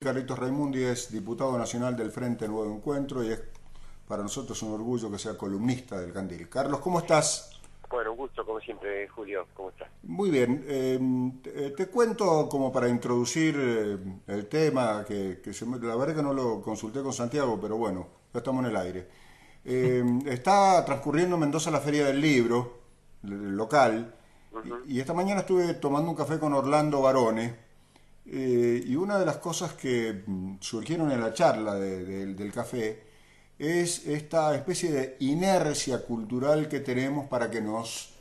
Carlitos Raimundi es diputado nacional del Frente Nuevo Encuentro y es para nosotros un orgullo que sea columnista del Candil. Carlos, ¿cómo estás? Bueno, un gusto como siempre, Julio. ¿Cómo estás? Muy bien. Te cuento como para introducir el tema, la verdad que no lo consulté con Santiago, pero bueno, ya estamos en el aire. Está transcurriendo en Mendoza la Feria del Libro, local, Ujú. y esta mañana estuve tomando un café con Orlando Barone. Y una de las cosas que surgieron en la charla del café es esta especie de inercia cultural que tenemos para que nos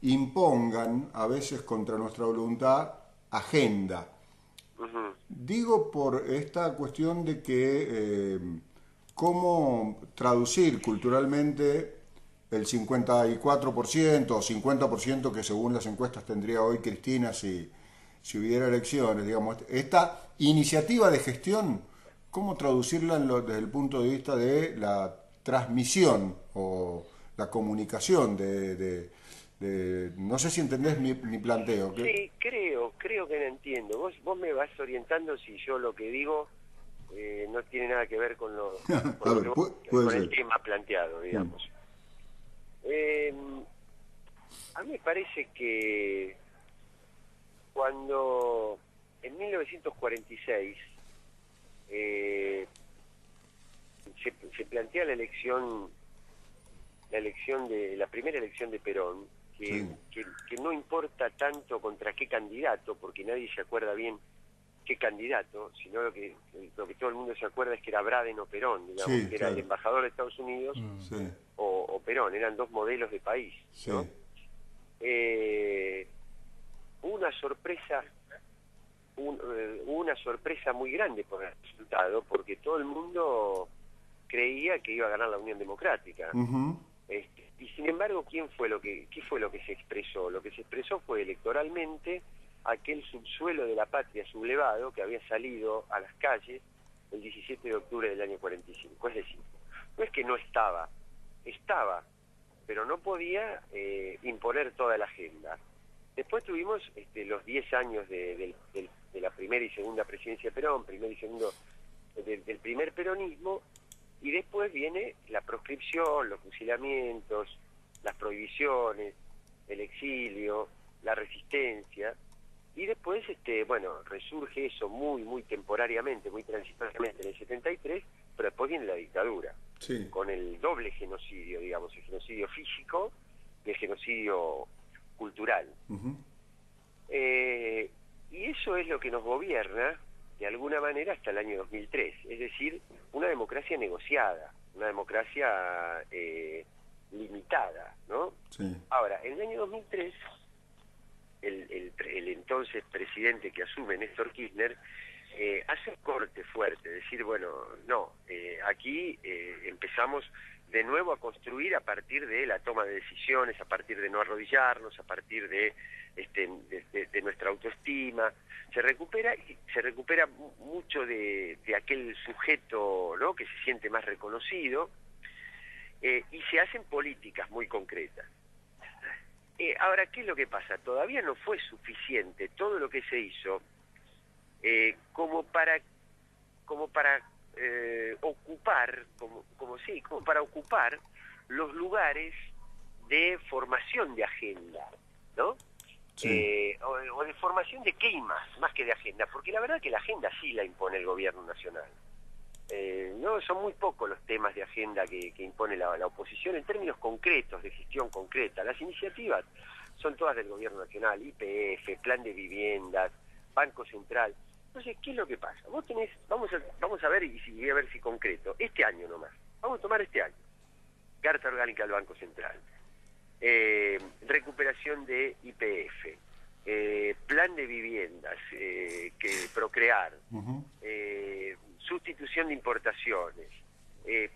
impongan, a veces contra nuestra voluntad, agenda. Ujú. Digo por esta cuestión de que cómo traducir culturalmente el 54% o 50% que según las encuestas tendría hoy Cristina si hubiera elecciones, digamos, esta iniciativa de gestión, ¿cómo traducirla desde el punto de vista de la transmisión o la comunicación no sé si entendés mi planteo. Sí, creo que lo entiendo. Vos me vas orientando si yo lo que digo no tiene nada que ver con A lo ver, que puede con el ser. tema planteado, digamos. Eh, a mí me parece que cuando en 1946 eh, se plantea la primera elección de Perón, Sí, que no importa tanto contra qué candidato, porque nadie se acuerda bien qué candidato, sino lo que todo el mundo se acuerda es que era Braden o Perón, digamos, sí, que era el claro. embajador de Estados Unidos Sí, o Perón, eran dos modelos de país, sí. ¿no? Eh, hubo una sorpresa, hubo una sorpresa muy grande por el resultado, porque todo el mundo creía que iba a ganar la Unión Democrática. Ujú. Y sin embargo, ¿qué fue lo que se expresó? Lo que se expresó fue electoralmente aquel subsuelo de la patria sublevado que había salido a las calles el 17 de octubre del año 45. Es decir, no es que no estaba, pero no podía imponer toda la agenda. Después tuvimos los 10 años de la primera y segunda presidencia de Perón, primer y segundo del primer peronismo, y después viene la proscripción, los fusilamientos, las prohibiciones, el exilio, la resistencia, y después, bueno, resurge eso muy temporariamente, muy transitoriamente en el 73, pero después viene la dictadura, Sí. con el doble genocidio, digamos, el genocidio físico y el genocidio cultural. Ujú. Y eso es lo que nos gobierna, de alguna manera, hasta el año 2003. Es decir, una democracia negociada, una democracia limitada, ¿no? Sí. Ahora, en el año 2003, el entonces presidente que asume, Néstor Kirchner, hace un corte fuerte, decir, bueno, no, aquí empezamos de nuevo a construir a partir de la toma de decisiones, a partir de no arrodillarnos, a partir de nuestra autoestima. Se recupera mucho de aquel sujeto, ¿no?, que se siente más reconocido, y se hacen políticas muy concretas. Ahora, ¿qué es lo que pasa? Todavía no fue suficiente todo lo que se hizo como para ocupar, como para ocupar los lugares de formación de agenda, ¿no? Sí. O de formación de qué más que de agenda, porque la verdad que la agenda sí la impone el gobierno nacional. No, son muy pocos los temas de agenda que impone la oposición en términos concretos, de gestión concreta. Las iniciativas son todas del gobierno nacional, YPF, plan de viviendas, Banco Central. Entonces, ¿qué es lo que pasa? Vamos a ver y voy a ver si concreto. Este año nomás, vamos a tomar este año. Carta orgánica del Banco Central, recuperación de YPF, plan de viviendas, que procrear, Ujú. sustitución de importaciones,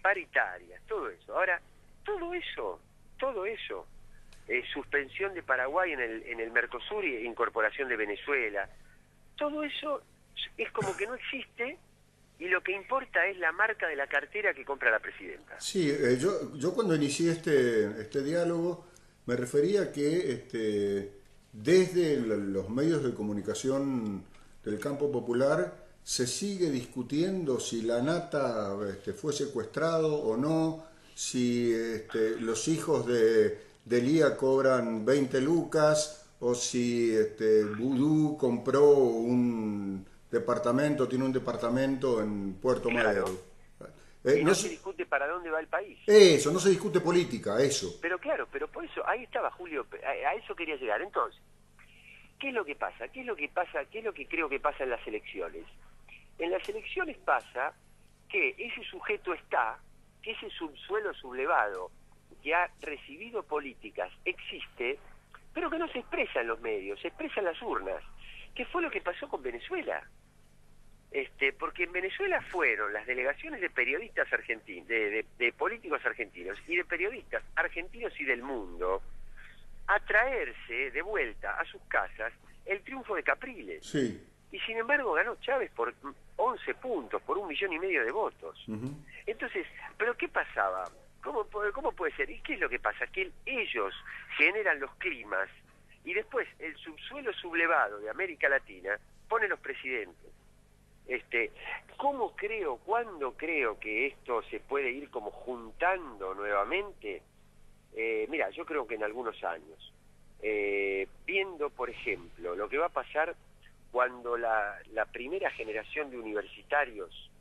paritarias, todo eso. Ahora, todo eso, suspensión de Paraguay en el Mercosur e incorporación de Venezuela, todo eso es como que no existe, y lo que importa es la marca de la cartera que compra la presidenta. Sí, yo cuando inicié este diálogo me refería a que desde los medios de comunicación del campo popular se sigue discutiendo si la nata fue secuestrado o no, si los hijos de Lía cobran 20 lucas o si Vudú compró un departamento, tiene un departamento en Puerto Claro. Madero. Y No no se discute para dónde va el país. eso, no se discute política, eso. Pero claro, pero por eso, ahí estaba Julio, a eso quería llegar. Entonces, ¿qué es lo que pasa? ¿Qué es lo que pasa? ¿Qué es lo que creo que pasa en las elecciones? En las elecciones pasa que ese sujeto está, que ese subsuelo sublevado que ha recibido políticas existe, pero que no se expresa en los medios, se expresa en las urnas. ¿Qué fue lo que pasó con Venezuela? Porque en Venezuela fueron las delegaciones de periodistas argentinos, de políticos argentinos y de periodistas argentinos y del mundo a traerse de vuelta a sus casas el triunfo de Capriles. Sí. Y sin embargo ganó Chávez por 11 puntos, por 1,5 millones de votos. Uh-huh. Entonces, ¿pero qué pasaba? ¿Cómo puede ser? ¿Y qué es lo que pasa? Que ellos generan los climas y después el subsuelo sublevado de América Latina pone los presidentes. ¿Cuándo creo que esto se puede ir como juntando nuevamente? Mira, yo creo que en algunos años. Viendo, por ejemplo, lo que va a pasar cuando la primera generación de universitarios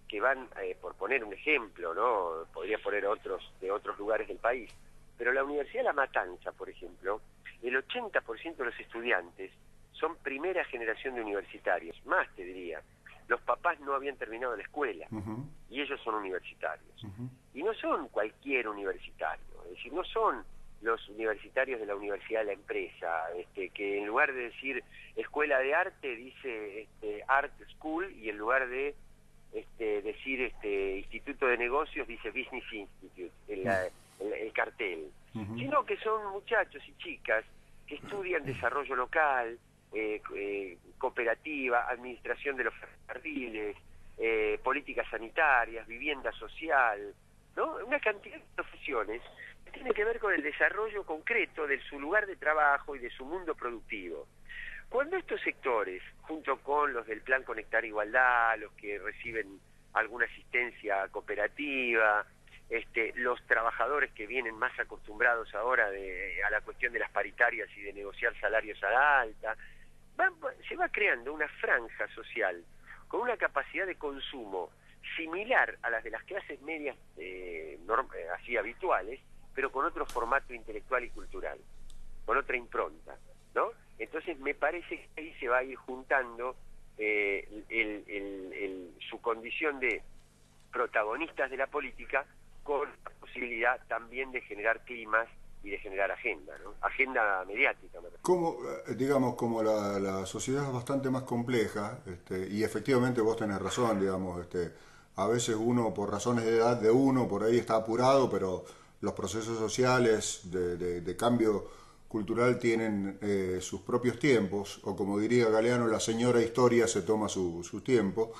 que van, por poner un ejemplo, ¿no? Podría poner otros de otros lugares del país, pero la Universidad de La Matanza, por ejemplo, el 80% de los estudiantes son primera generación de universitarios, más te diría. Los papás no habían terminado la escuela, uh-huh, y ellos son universitarios. Uh-huh. Y no son cualquier universitario, es decir, no son los universitarios de la Universidad de la Empresa, que en lugar de decir Escuela de Arte dice Art School, y en lugar de decir Instituto de Negocios dice Business Institute, el cartel. Uh-huh. Sino que son muchachos y chicas que estudian desarrollo local, cooperativa, administración de los ferrocarriles, políticas sanitarias, vivienda social, ¿no? Una cantidad de profesiones que tienen que ver con el desarrollo concreto de su lugar de trabajo y de su mundo productivo. Cuando estos sectores, junto con los del Plan Conectar Igualdad, los que reciben alguna asistencia cooperativa, los trabajadores que vienen más acostumbrados ahora a la cuestión de las paritarias y de negociar salarios a la alta, se va creando una franja social con una capacidad de consumo similar a las de las clases medias así habituales, pero con otro formato intelectual y cultural, con otra impronta, ¿no? Entonces me parece que ahí se va a ir juntando su condición de protagonistas de la política con la posibilidad también de generar climas y de generar agenda, ¿no? Agenda mediática. Como, digamos, como la sociedad es bastante más compleja, y efectivamente vos tenés razón, digamos, a veces uno, por razones de edad de uno, por ahí está apurado, pero los procesos sociales de cambio cultural tienen sus propios tiempos, o como diría Galeano, la señora historia se toma su tiempo.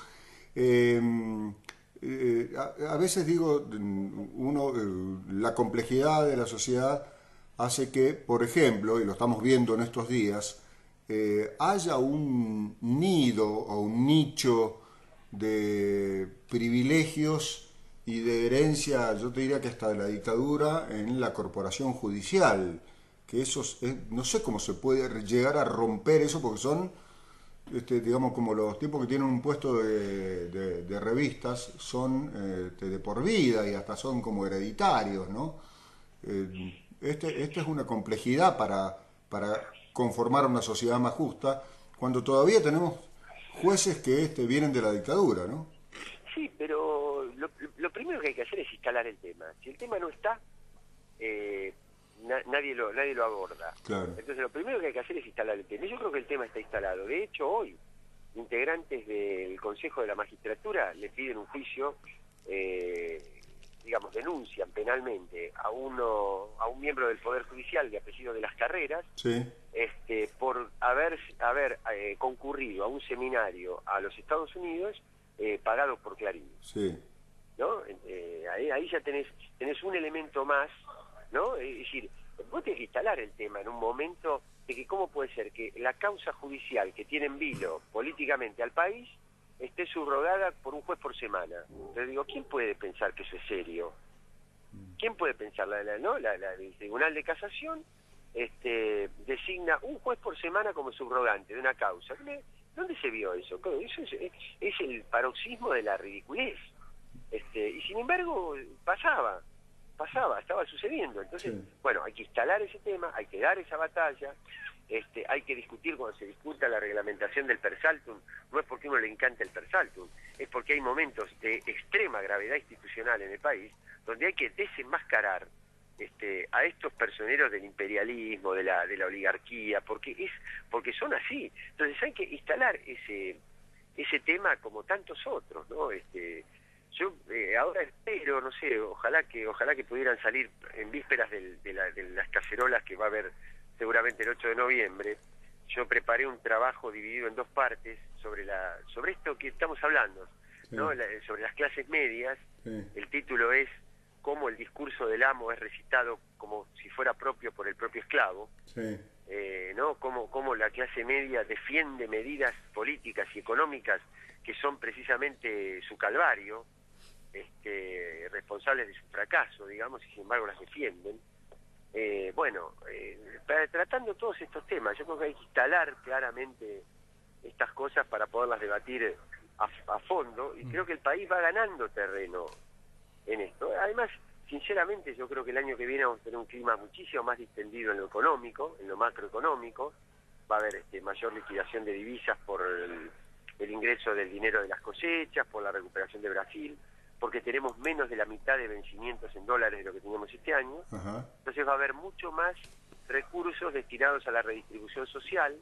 A veces digo, la complejidad de la sociedad hace que, por ejemplo, y lo estamos viendo en estos días, haya un nido o un nicho de privilegios y de herencia, yo te diría que hasta de la dictadura, en la corporación judicial, que eso no sé cómo se puede llegar a romper eso, porque son digamos, como los tipos que tienen un puesto de revistas son de por vida y hasta son como hereditarios, ¿no? Esta es una complejidad para conformar una sociedad más justa, cuando todavía tenemos jueces que vienen de la dictadura, ¿no? Sí, pero lo primero que hay que hacer es instalar el tema. Si el tema no está, nadie lo aborda. Claro. Entonces lo primero que hay que hacer es instalar el tema. Yo creo que el tema está instalado. De hecho, hoy, integrantes del Consejo de la Magistratura le piden un juicio, digamos, denuncian penalmente a un miembro del Poder Judicial de apellido de las Carreras, sí, por haber concurrido a un seminario a los Estados Unidos pagado por Clarín. Sí. ¿No? Ahí ya tenés un elemento más, ¿no? Es decir, vos tenés que instalar el tema en un momento de que cómo puede ser que la causa judicial que tiene en vilo políticamente al país esté subrogada por un juez por semana. Entonces digo, ¿quién puede pensar que eso es serio? ¿Quién puede pensar? El Tribunal de Casación designa un juez por semana como subrogante de una causa. ¿Dónde se vio eso? Eso es el paroxismo de la ridiculez. Y sin embargo, estaba sucediendo. Entonces, bueno, hay que instalar ese tema, hay que dar esa batalla, hay que discutir cuando se discuta la reglamentación del persaltum. No es porque uno le encanta el persaltum, es porque hay momentos de extrema gravedad institucional en el país donde hay que desenmascarar a estos personeros del imperialismo, de la oligarquía, porque son así. Entonces hay que instalar ese tema como tantos otros, ¿no? Yo ahora espero, no sé, ojalá que pudieran salir en vísperas de las cacerolas que va a haber seguramente el 8 de noviembre. Yo preparé un trabajo dividido en dos partes sobre esto que estamos hablando, ¿no? Sobre las clases medias. El título es cómo el discurso del amo es recitado como si fuera propio por el propio esclavo, ¿no? Cómo la clase media defiende medidas políticas y económicas que son precisamente su calvario, responsables de su fracaso, digamos, y sin embargo las defienden. Tratando todos estos temas, yo creo que hay que instalar claramente estas cosas para poderlas debatir a fondo, y creo que el país va ganando terreno en esto. Además, sinceramente, yo creo que el año que viene vamos a tener un clima muchísimo más distendido en lo económico, en lo macroeconómico. Va a haber mayor liquidación de divisas por el ingreso del dinero de las cosechas, por la recuperación de Brasil, porque tenemos menos de la mitad de vencimientos en dólares de lo que teníamos este año. Ajá. Entonces va a haber mucho más recursos destinados a la redistribución social,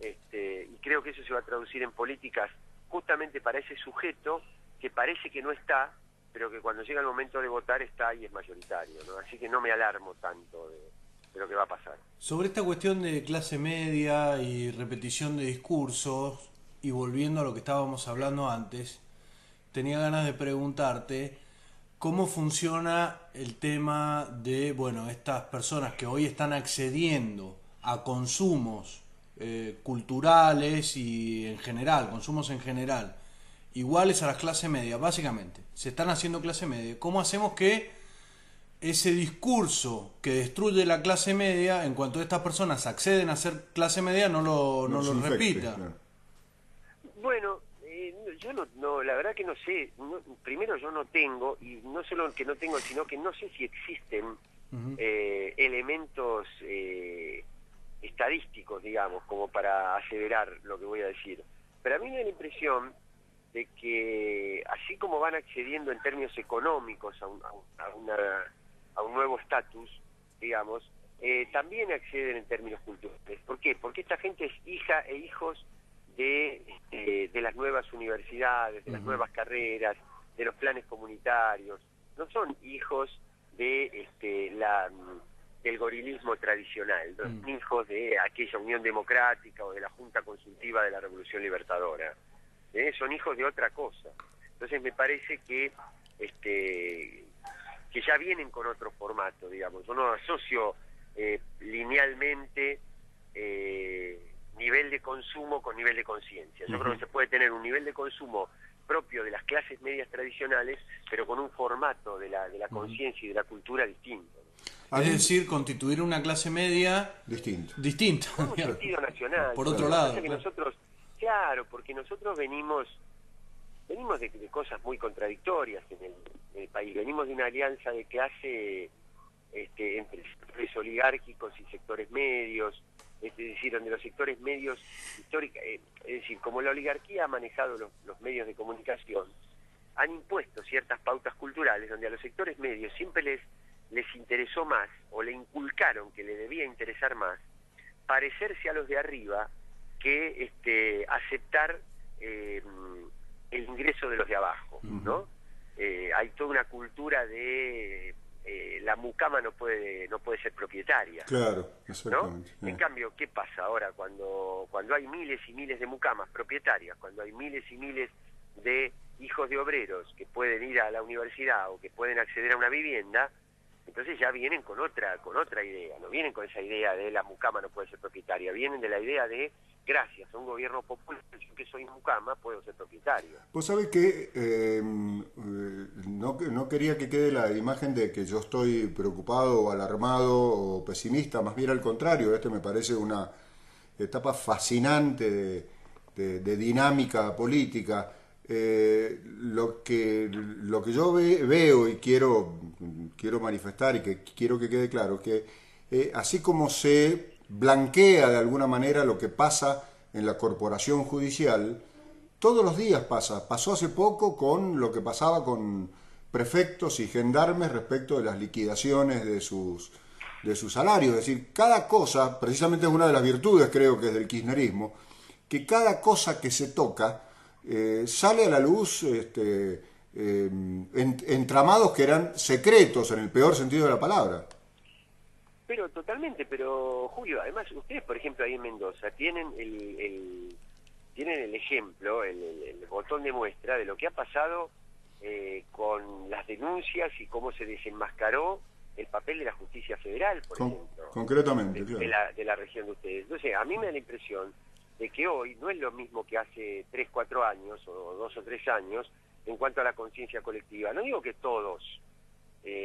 y creo que eso se va a traducir en políticas justamente para ese sujeto que parece que no está, pero que cuando llega el momento de votar está y es mayoritario, ¿no? Así que no me alarmo tanto de lo que va a pasar. Sobre esta cuestión de clase media y repetición de discursos, y volviendo a lo que estábamos hablando antes, tenía ganas de preguntarte cómo funciona el tema de, estas personas que hoy están accediendo a consumos culturales y en general, consumos en general, iguales a las clases medias, básicamente, se están haciendo clase media. ¿Cómo hacemos que ese discurso que destruye la clase media, en cuanto estas personas acceden a ser clase media, no lo repita? Claro. Bueno, yo no, la verdad que no sé. Primero, yo no tengo, y no solo que no tengo, sino que no sé si existen elementos estadísticos, digamos, como para aseverar lo que voy a decir. Pero a mí me da la impresión de que así como van accediendo en términos económicos a un nuevo estatus, digamos, también acceden en términos culturales. ¿Por qué? Porque esta gente es hija e hijos de las nuevas universidades, de las nuevas carreras, de los planes comunitarios. No son hijos del gorilismo tradicional, no son hijos de aquella Unión Democrática o de la Junta Consultiva de la Revolución Libertadora. Son hijos de otra cosa. Entonces me parece que ya vienen con otro formato, digamos. Yo no asocio linealmente nivel de consumo con nivel de conciencia. Yo creo que se puede tener un nivel de consumo propio de las clases medias tradicionales, pero con un formato de la conciencia y de la cultura distinto. Es decir, constituir una clase media distinta. Con un sentido nacional. Por otro lado. Porque nosotros venimos de cosas muy contradictorias en el país. Venimos de una alianza de clase entre sectores oligárquicos y sectores medios, es decir, donde los sectores medios es decir, como la oligarquía ha manejado los medios de comunicación, han impuesto ciertas pautas culturales donde a los sectores medios siempre les interesó más, o le inculcaron que le debía interesar más, parecerse a los de arriba que aceptar el ingreso de los de abajo, ¿no? Hay toda una cultura de la mucama no puede ser propietaria. Claro, exactamente. ¿No? En cambio, ¿qué pasa ahora cuando hay miles y miles de mucamas propietarias, cuando hay miles y miles de hijos de obreros que pueden ir a la universidad o que pueden acceder a una vivienda? Entonces ya vienen con otra idea, no vienen con esa idea de la mucama no puede ser propietaria, vienen de la idea de gracias a un gobierno popular, yo que soy mucama, puedo ser propietario. Vos sabés que no quería que quede la imagen de que yo estoy preocupado o alarmado o pesimista, más bien al contrario, me parece una etapa fascinante de dinámica política. Lo que yo veo y quiero manifestar y que quiero que quede claro, que así como se blanquea de alguna manera lo que pasa en la corporación judicial, todos los días pasó hace poco con lo que pasaba con prefectos y gendarmes respecto de las liquidaciones de sus salarios. Es decir, cada cosa, precisamente es una de las virtudes creo que es del kirchnerismo, que cada cosa que se toca sale a la luz entramados que eran secretos en el peor sentido de la palabra. Pero totalmente, pero Julio, además ustedes, por ejemplo, ahí en Mendoza tienen el ejemplo, el botón de muestra de lo que ha pasado con las denuncias y cómo se desenmascaró el papel de la justicia federal, por ejemplo. Concretamente, claro. de la región de ustedes. Entonces, a mí me da la impresión de que hoy no es lo mismo que hace 3, 4 años, o 2 o 3 años, en cuanto a la conciencia colectiva. No digo que todos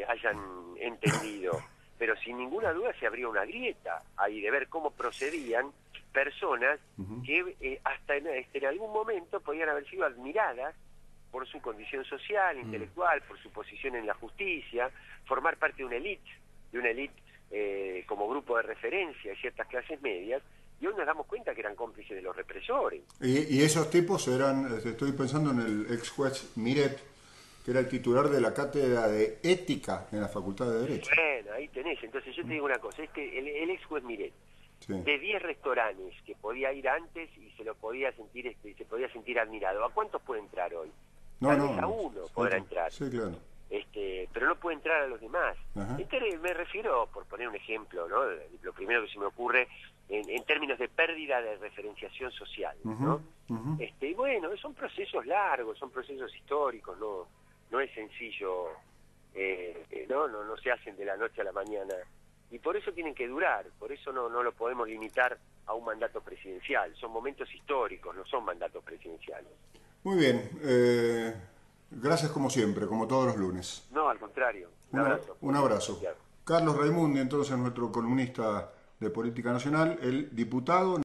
hayan entendido, pero sin ninguna duda se abrió una grieta ahí de ver cómo procedían personas que hasta en algún momento podían haber sido admiradas por su condición social, intelectual, por su posición en la justicia, formar parte de una élite como grupo de referencia de ciertas clases medias, y hoy nos damos cuenta que eran cómplices de los represores. Y esos tipos eran, estoy pensando en el ex juez Miret, que era el titular de la cátedra de ética en la Facultad de Derecho. Bueno, ahí tenés. Entonces yo te digo una cosa, el ex juez Miret, sí, de 10 restaurantes que podía ir antes y se lo podía sentir, se podía sentir admirado, ¿a cuántos puede entrar hoy? Tal vez a uno podrá entrar. Sí, claro. Pero no puede entrar a los demás. Ajá. Me refiero, por poner un ejemplo, ¿no? Lo primero que se me ocurre en términos de pérdida de referenciación social, ¿no? Y bueno, son procesos largos, son procesos históricos, no es sencillo, no se hacen de la noche a la mañana, y por eso tienen que durar, por eso no lo podemos limitar a un mandato presidencial. Son momentos históricos, no son mandatos presidenciales. Muy bien, gracias como siempre, como todos los lunes. No, al contrario. Un abrazo. Un abrazo. Carlos Raimundi, entonces, nuestro columnista de Política Nacional, el diputado